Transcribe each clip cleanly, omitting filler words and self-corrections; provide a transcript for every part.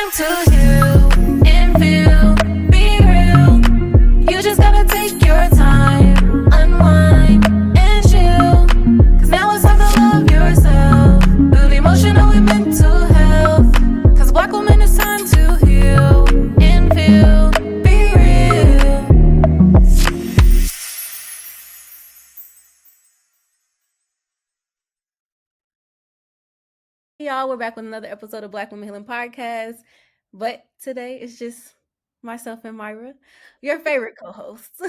time to heal and feel, be real. You just gotta take your time, unwind and chill. Cause now it's time to love yourself. Build emotional and mental health. Cause Black woman, it's time to heal and feel, be real. Y'all, we're back with another episode of Black Women Healing Podcast. But today it's just myself and Myra, your favorite co-hosts.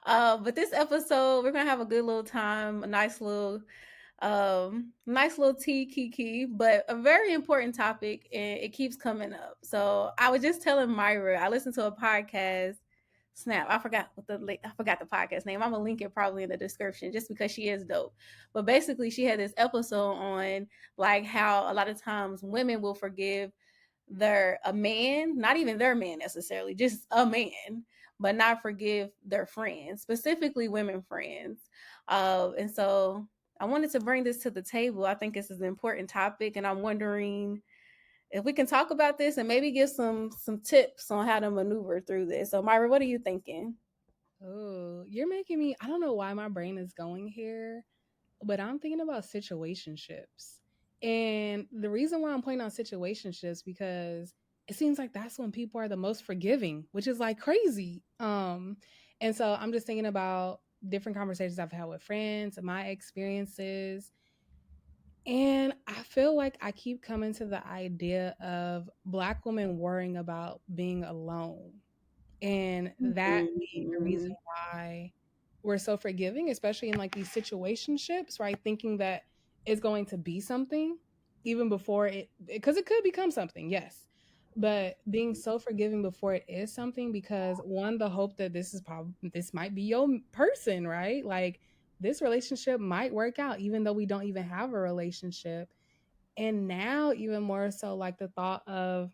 But this episode, we're gonna have a good little time, a nice little tea kiki, but a very important topic, and it keeps coming up. So I was just telling Myra, I listened to a podcast. Snap, I forgot the podcast name. I'm gonna link it probably in the description just because she is dope. But basically, she had this episode on like how a lot of times women will forgive a man, not even their man necessarily, just a man, but not forgive their friends, specifically women friends. And so I wanted to bring this to the table. I think this is an important topic, and I'm wondering if we can talk about this and maybe give some tips on how to maneuver through this. So Myra, what are you thinking? Oh, you're making me. I don't know why my brain is going here, but I'm thinking about situationships. And the reason why I'm pointing on situationships because it seems like that's when people are the most forgiving, which is like crazy. And so I'm just thinking about different conversations I've had with friends, my experiences, and I feel like I keep coming to the idea of Black women worrying about being alone. And that being the reason why we're so forgiving, especially in like these situationships, right? Thinking that it's going to be something even before because it could become something, yes. But being so forgiving before it is something, because one, the hope that this might be your person, right? Like this relationship might work out, even though we don't even have a relationship. And now, even more so, like the thought of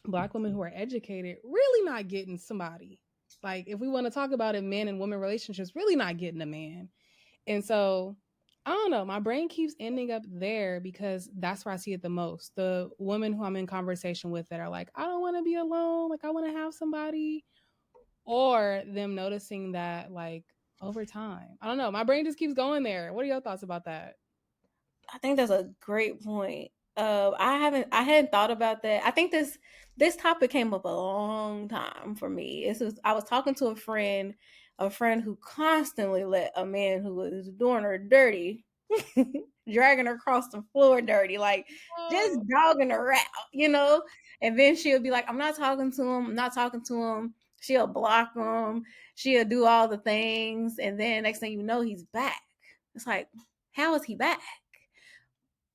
Black women who are educated really not getting somebody. Like, if we want to talk about it, men and women relationships, really not getting a man. And so, I don't know. My brain keeps ending up there because that's where I see it the most. The women who I'm in conversation with that are like, I don't want to be alone. Like, I want to have somebody. Or them noticing that, like, over time. I don't know. My brain just keeps going there. What are your thoughts about that? I think that's a great point. I hadn't thought about that. I think this topic came up a long time for me. I was talking to a friend who constantly let a man who was doing her dirty, dragging her across the floor dirty, like just Oh, dogging her out, you know. And then she'll be like, "I'm not talking to him. I'm not talking to him." She'll block him. She'll do all the things, and then next thing you know, he's back. It's like, how is he back?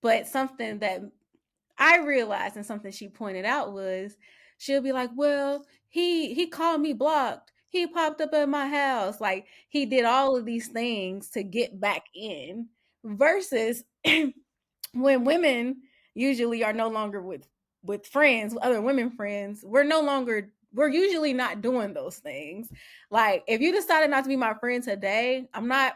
But something that I realized and something she pointed out was she'll be like, "Well, he called me blocked. He popped up at my house. Like he did all of these things to get back in." Versus when women usually are no longer with friends, other women friends, we're usually not doing those things. Like if you decided not to be my friend today, I'm not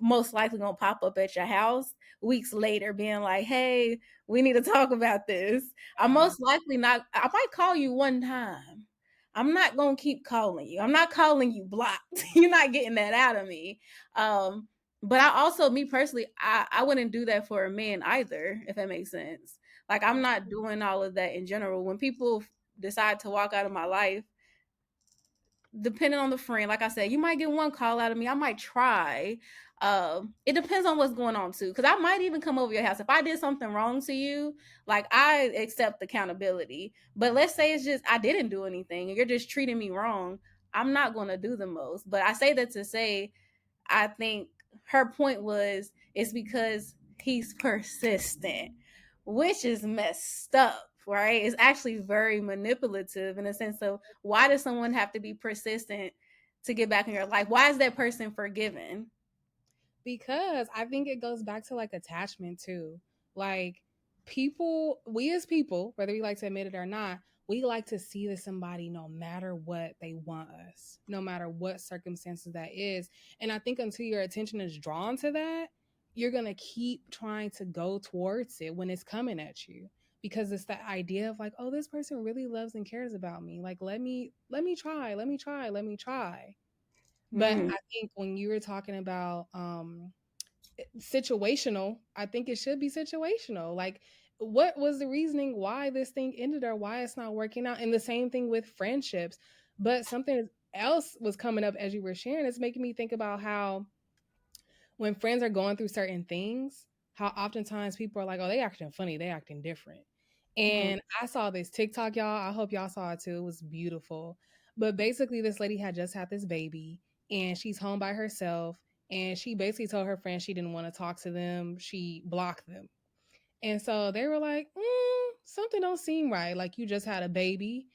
most likely gonna pop up at your house weeks later being like, "Hey, we need to talk about this." I'm yeah. most likely not. I might call you one time. I'm not gonna keep calling you. I'm not calling you blocked. You're not getting that out of me. But I also, me personally, I wouldn't do that for a man either, if that makes sense. Like I'm not doing all of that in general. When people decide to walk out of my life, depending on the friend, like I said, you might get one call out of me. I might try. It depends on what's going on too, because I might even come over your house if I did something wrong to you. Like I accept accountability, but let's say it's just I didn't do anything and you're just treating me wrong. I'm not going to do the most. But I say that to say I think her point was it's because he's persistent, which is messed up, right? It's actually very manipulative in a sense of why does someone have to be persistent to get back in your life? Why is that person forgiven? Because I think it goes back to like attachment too. Like we as people, whether we like to admit it or not, we like to see that somebody no matter what they want us, no matter what circumstances that is. And I think until your attention is drawn to that, you're going to keep trying to go towards it when it's coming at you. because it's that idea of like, oh, this person really loves and cares about me. Like, let me try. But Mm. I think when you were talking about situational, I think it should be situational. Like, what was the reasoning why this thing ended or why it's not working out? And the same thing with friendships. But something else was coming up as you were sharing. It's making me think about how when friends are going through certain things, how oftentimes people are like, oh, they acting funny, they acting different. Mm. And I saw this TikTok, y'all. I hope y'all saw it too. It was beautiful. But basically, this lady had just had this baby and she's home by herself. And she basically told her friends she didn't want to talk to them. She blocked them. And so they were like, something don't seem right. Like, you just had a baby.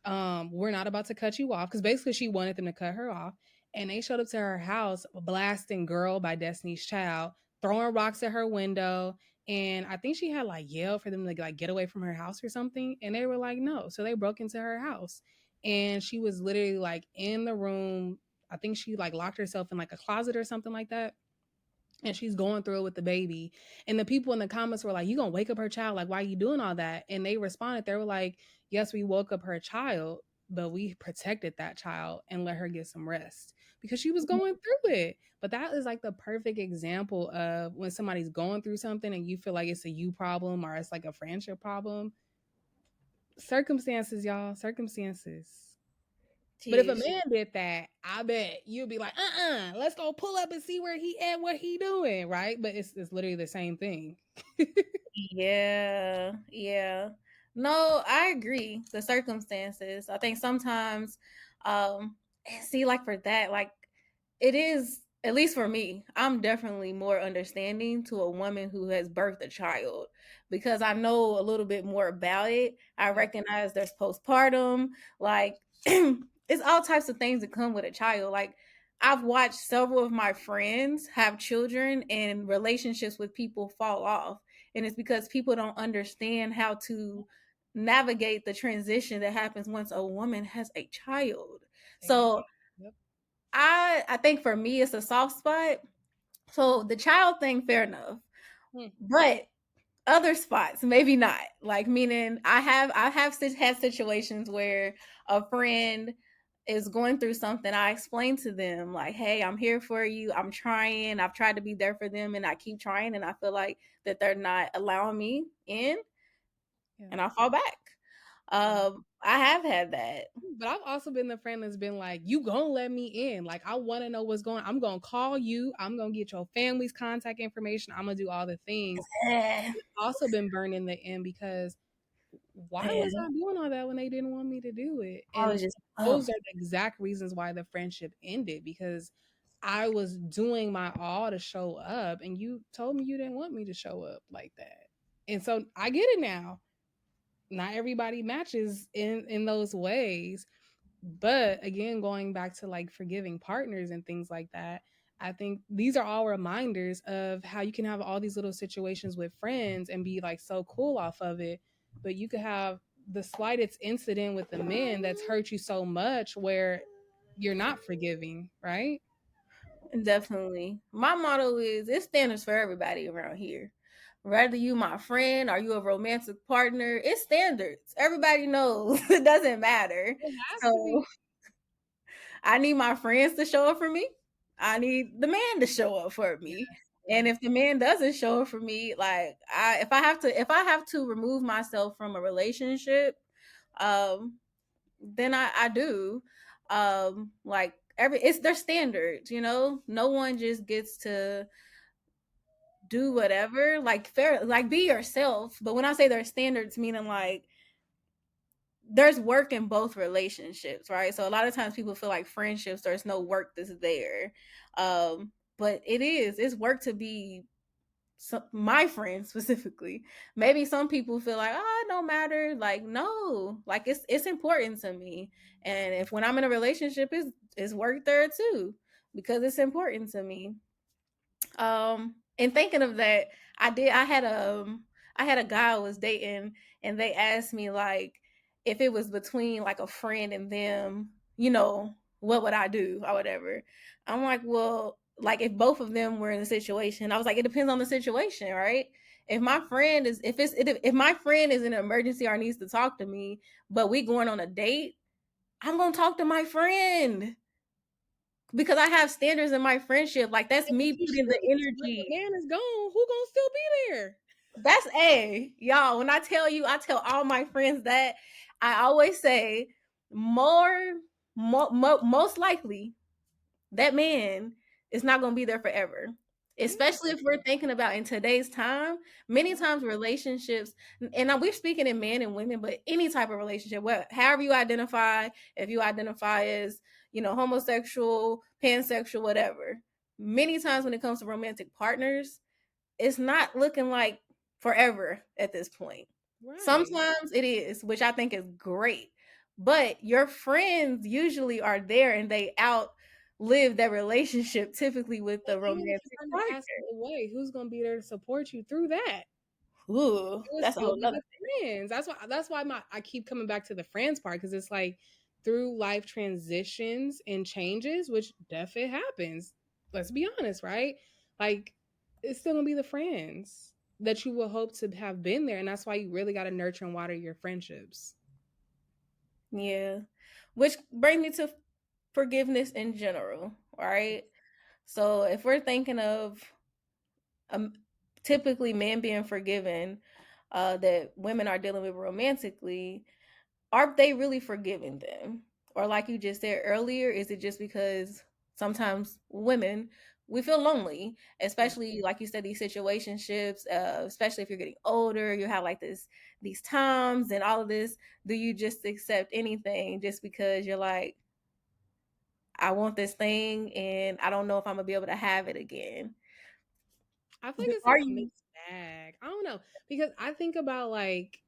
We're not about to cut you off, because basically she wanted them to cut her off. And they showed up to her house blasting Girl by Destiny's Child, throwing rocks at her window. And I think she had like yelled for them to like get away from her house or something. And they were like, no. So they broke into her house and she was literally like in the room. I think she like locked herself in like a closet or something like that, and she's going through it with the baby. And the people in the comments were like, you gonna wake up her child? Like, why are you doing all that? And they responded, they were like, yes, we woke up her child, but we protected that child and let her get some rest because she was going through it. But that is like the perfect example of when somebody's going through something and you feel like it's a you problem or it's like a friendship problem. Circumstances, y'all, circumstances. But if a Jeez. man did that, I bet you'd be like, let's go pull up and see where he at, what he doing, right? But it's literally the same thing. Yeah, yeah. No, I agree. The circumstances. I think sometimes, see, like for that, like it is, at least for me, I'm definitely more understanding to a woman who has birthed a child because I know a little bit more about it. I Yeah. recognize there's postpartum, like it's all types of things that come with a child. Like I've watched several of my friends have children and relationships with people fall off. And it's because people don't understand how to navigate the transition that happens once a woman has a child. So Exactly. Yep. I think for me it's a soft spot. So the child thing, fair enough. Hmm. But other spots, maybe not. Like meaning I have had situations where a friend is going through something. I explain to them like, hey, I'm here for you. I'm trying. I've tried to be there for them and I keep trying and I feel like that they're not allowing me in Yeah. and I fall back. Yeah. I have had that. But I've also been the friend that's been like, you gonna let me in. Like, I wanna know what's going on. I'm gonna call you. I'm gonna get your family's contact information. I'm gonna do all the things. Eh, Also been burned in the end because why was man, I doing all that when they didn't want me to do it? I And was just those are the exact reasons why the friendship ended, because I was doing my all to show up and you told me you didn't want me to show up like that. And so I get it now. Not everybody matches in those ways. But again, going back to like forgiving partners and things like that, I think these are all reminders of how you can have all these little situations with friends and be like so cool off of it. But you could have the slightest incident with the men that's hurt you so much where you're not forgiving, right? definitely. My motto is it's standards for everybody around here. Whether you my friend or you a romantic partner, it's standards. Everybody knows it doesn't matter. It has to be. So I need my friends to show up for me. I need the man to show up for me. And Yes. if the man doesn't show up for me, like if I have to remove myself from a relationship, um, then I do. Like it's their standards, you know. No one just gets to do whatever. Like fair, like be yourself. But when I say their standards, meaning like there's work in both relationships, right? So a lot of times people feel like friendships, there's no work that's there. But it's work to be my friend specifically. Maybe some people feel like, oh, it don't matter. Like, no, like it's important to me. And if when I'm in a relationship, is work there too, because it's important to me. And thinking of that, I had a guy I was dating and they asked me like if it was between like a friend and them, what would I do or whatever. I'm like, well, like if both of them were in a situation, I was like, it depends on the situation, right? If my friend is in an emergency or needs to talk to me, but we going on a date, I'm gonna talk to my friend because I have standards in my friendship. Like that's And if me you putting the serious, but the energy. man is gone, who gonna still be there? That's a y'all. When I tell you, I tell all my friends that I always say most likely that man is not going to be there forever. Yeah, Especially if we're thinking about in today's time, many right. times relationships, and we're speaking in men and women, but any type of relationship, however you identify, if you identify as, homosexual, pansexual, whatever, many times when it comes to romantic partners, it's not looking like forever at this point. Right. Sometimes it is, which I think is great. But your friends usually are there and they outlive their relationship typically with the And even if romantic you find to partner. pass away, who's gonna be there to support you through that? Ooh, It would that's a still whole be nother the friends. That's why I keep coming back to the friends part, because it's like through life transitions and changes, which definitely happens. Let's be honest, right? Like it's still gonna be the friends that you will hope to have been there, and that's why you really got to nurture and water your friendships. thing. Yeah. Which brings me to forgiveness in general, right? So if we're thinking of um, typically men being forgiven, that women are dealing with romantically, are they really forgiving them? Or like you just said earlier, is it just because sometimes women we feel lonely, Yeah. especially like you said, these situationships, especially if you're getting older, you have like these times and all of this. Do you just accept anything just because you're like, I want this thing and I don't know if I'm gonna be able to have it again? I feel like it's Are like a you? mixed bag. I don't know, because I think about, like,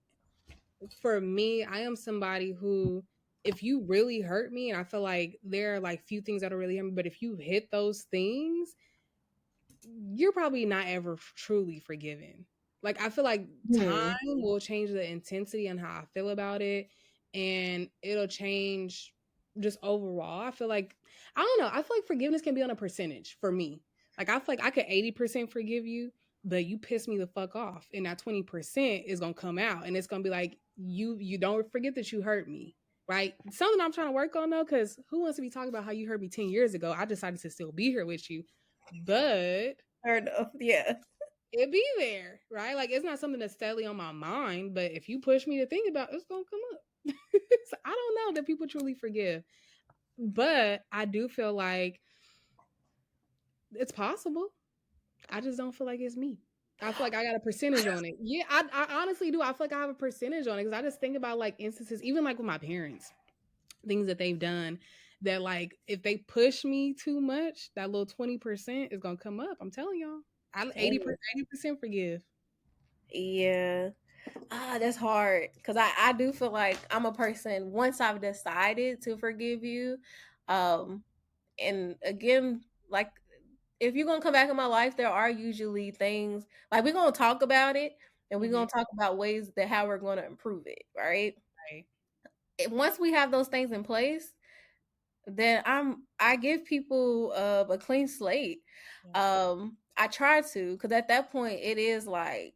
for me, I am somebody who, if you really hurt me, and I feel like there are like few things that'll really hurt me, but if you hit those things, you're probably not ever truly forgiven. Like I feel like time Hmm. will change the intensity and how I feel about it, and it'll change just overall. I feel like, I don't know. I feel like forgiveness can be on a percentage for me. Like I feel like I could 80% forgive you, but you piss me the fuck off, and that 20% is gonna come out, and it's gonna be like you don't forget that you hurt me. Right? Something I'm trying to work on though, because who wants to be talking about how you hurt me 10 years ago? I decided to still be here with you. But Fair enough. Yeah. it be there, right? Like it's not something that's steadily on my mind, but if you push me to think about it, it's gonna come up. So I don't know that people truly forgive, but I do feel like it's possible. I just don't feel like it's me. I feel like I got a percentage on it. Yeah, I honestly do. I feel like I have a percentage on it, because I just think about like instances, even like with my parents, things that they've done, that like if they push me too much, that little 20% is gonna come up. I'm telling y'all. I 80% forgive. Yeah. That's hard because I do feel like I'm a person once I've decided to forgive you. Um, and again, like if you're gonna come back in my life, there are usually things like we're gonna talk about it and we're Mhm. gonna talk about ways that how we're gonna improve it, right? Right. And once we have those things in place, then I give people a clean slate. Yeah. I try to because at that point it is like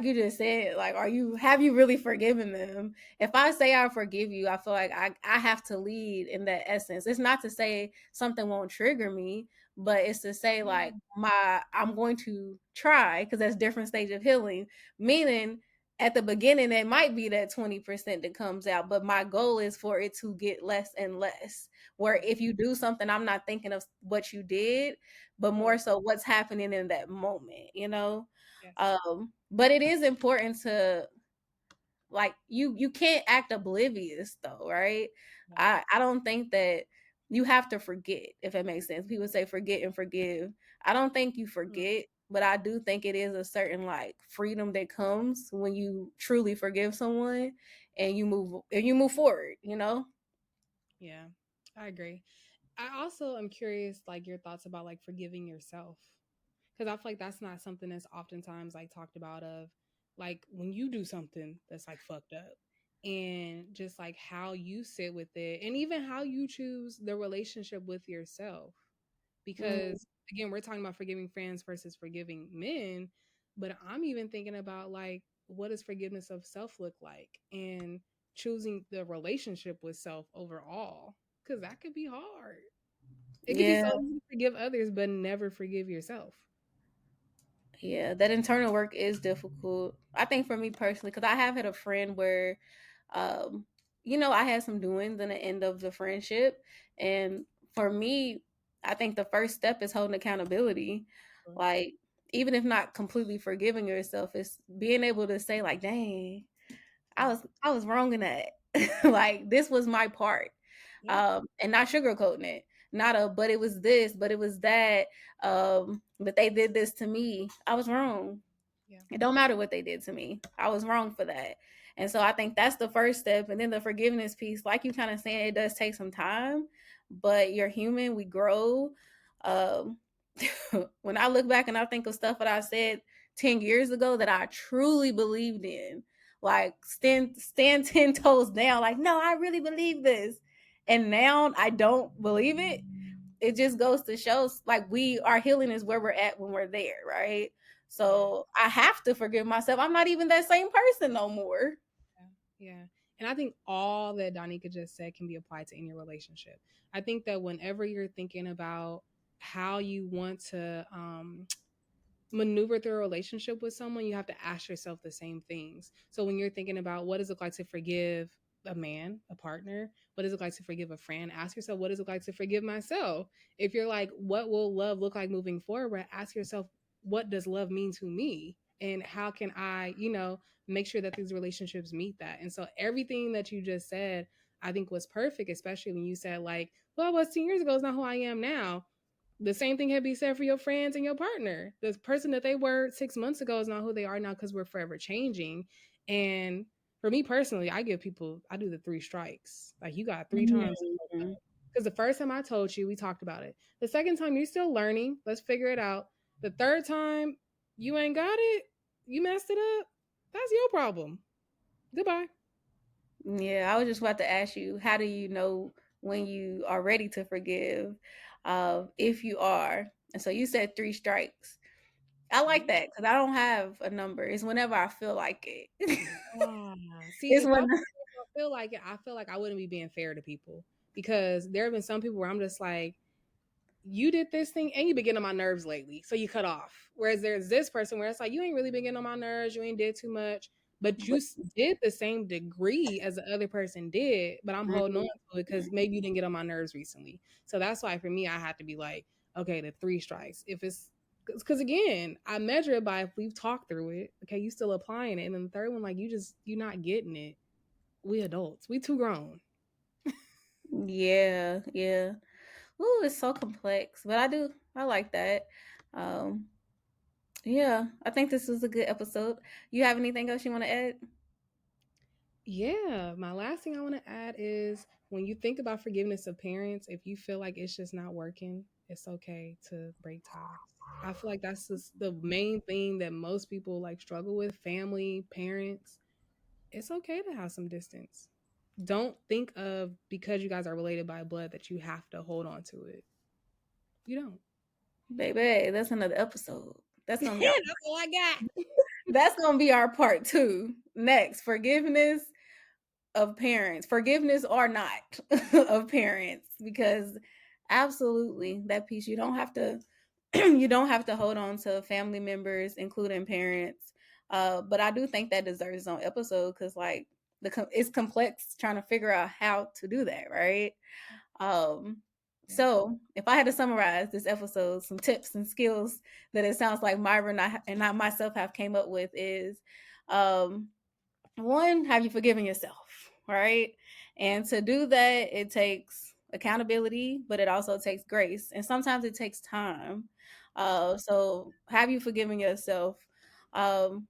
you just said, like, have you really forgiven them? If I say I forgive you, I feel like I have to lead in that essence. It's not to say something won't trigger me, but it's to say like I'm going to try because that's different stage of healing. Meaning at the beginning it might be that 20% that comes out, but my goal is for it to get less and less. Where if you do something, I'm not thinking of what you did, but Yeah. more so what's happening in that moment. Yes. But it is important to like you can't act oblivious though, right? Yeah. I don't think that you have to forget, if it makes sense. People say forget and forgive. I don't think you Mm. forget, but I do think it is a certain like freedom that comes when you truly forgive someone and you move forward. Yeah. I agree. I also am curious, like your thoughts about like forgiving yourself, because I feel like that's not something that's oftentimes like talked about. Of like when you do something that's like fucked up, and just like how you sit with it, and even how you choose the relationship with yourself. Mhm. Because again, we're talking about forgiving friends versus forgiving men. But I'm even thinking about like, what does forgiveness of self look like, and choosing the relationship with self overall, because that could be hard. It could be so Yeah. easy to forgive others, but never forgive yourself. Yeah, that internal work is difficult. I think for me personally, because I have had a friend where, um, I had some doings in the end of the friendship, and for me, I think the first step is holding accountability. Sure. Like, even if not completely forgiving yourself, it's being able to say, like, "Dang, I Yeah. was wrong in that. Like, this was my part." Yeah. And not sugarcoating it. Not a, but it was this, but it was that. But they did this to me. I was wrong. Yeah. It don't matter what they did to me. I was wrong for that. And so I think that's the first step. And then the forgiveness piece, like you kind of saying, it does take some time, but you're human. We grow. Um, when I look back and I think of stuff that I said 10 years ago that I truly believed in, like stand 10 toes down, like, no, I really believe this. And now I don't believe it. It just goes to show, like, our healing is where we're at when we're there, right? Yeah. So I have to forgive myself. I'm not even that same person no more. Yeah. Yeah. And I think all that Donika just said can be applied to any relationship. I think that whenever you're thinking about how you want to maneuver through a relationship with someone, you have to ask yourself the same things. So when you're thinking about what does it look like to forgive a man, a partner, what does it look like to forgive a friend, ask yourself, what does it look like to forgive myself? If you're like, what will love look like moving forward? Ask yourself, what does love mean to me? And how can I, make sure that these relationships meet that? And so everything that you just said, I think was perfect, especially when you said, like, well, I was 10 years ago is not who I am now. The same thing can be said for your friends and your partner. The person that they were 6 months ago is not who they are now, because we're forever changing. And for me personally, I do the three strikes. Like, you got three times. Mhm. Because the first time I told you, we talked about it. The second time, you're still learning. Let's figure it out. The third time, you ain't got it. You messed it up. That's your problem. Goodbye. Yeah, I was just about to ask you, how do you know when you are ready to forgive? If you are. And so you said three strikes. I like Mhm. that because I don't have a number. It's whenever I feel like it. Ah, see, It's if I when feel like it, I feel like I wouldn't be being fair to people, because there have been some people where I'm just like, you did this thing and you've been getting on my nerves lately, so you cut off. Whereas there's this person where it's like, you ain't really been getting on my nerves, you ain't did too much, but you but did the same degree as the other person did, but I'm holding on to it because maybe you didn't get on my nerves recently. So that's why for me, I had to be like, okay, the three strikes. If it's because again, I measure it by if we've talked through it. Okay, you still applying it, and then the third one, like, you're not getting it. We adults, we too grown. yeah, yeah. Ooh, it's so complex, but I like that. Um, yeah, I think this was a good episode. You have anything else you want to add? Yeah, my last thing I want to add is, when you think about forgiveness of parents, if you feel like it's just not working, it's okay to break ties. I feel like that's just the main thing that most people like struggle with, family, parents. It's okay to have some distance. Don't think of, because you guys are related by blood, that you have to hold on to it. You don't. Baby, that's another episode. That's gonna be our That's all I got. that's gonna be our part two. Next, forgiveness of parents, forgiveness or not of parents, because absolutely that piece, you don't have to you don't have to hold on to family members, including parents. But I do think that deserves its own episode because, like, it's complex trying to figure out how to do that, right? Um, Yeah. so if I had to summarize this episode, some tips and skills that it sounds like Myra and I myself have came up with is, um, one, have you forgiven yourself, right? And to do that, it takes accountability, but it also takes grace, and sometimes it takes time. So have you forgiven yourself? Um,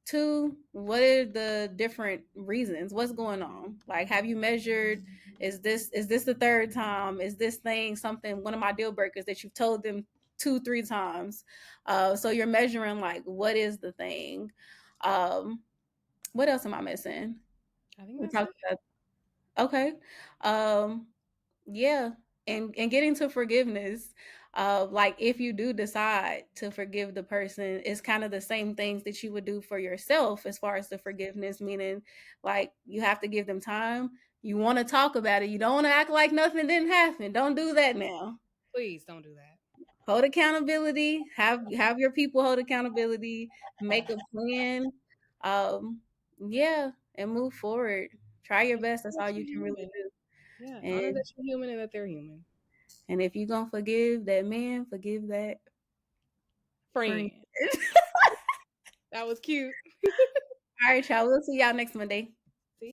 two, what are the different reasons? What's going on? Like, have you measured? Is this the third time? Is this thing something, one of my deal breakers that you've told them two, three times? So you're measuring, like, what is the thing? Um, what else am I missing? I think We that's talked it. about okay. Um, yeah, and getting to forgiveness. Like if you do decide to forgive the person, it's kind of the same things that you would do for yourself as far as the forgiveness, meaning like you have to give them time. You want to talk about it. You don't want to act like nothing didn't happen. Don't do that now. Please don't do that. Hold accountability. Have your people hold accountability. Make a plan. Um, yeah, and move forward. Try your best. That's That all you you're can really human. do. Yeah, honor And that you're human and that they're human. if you're gonna forgive that man, forgive that friend. Friend. That was cute. All right, y'all. We'll see y'all next Monday.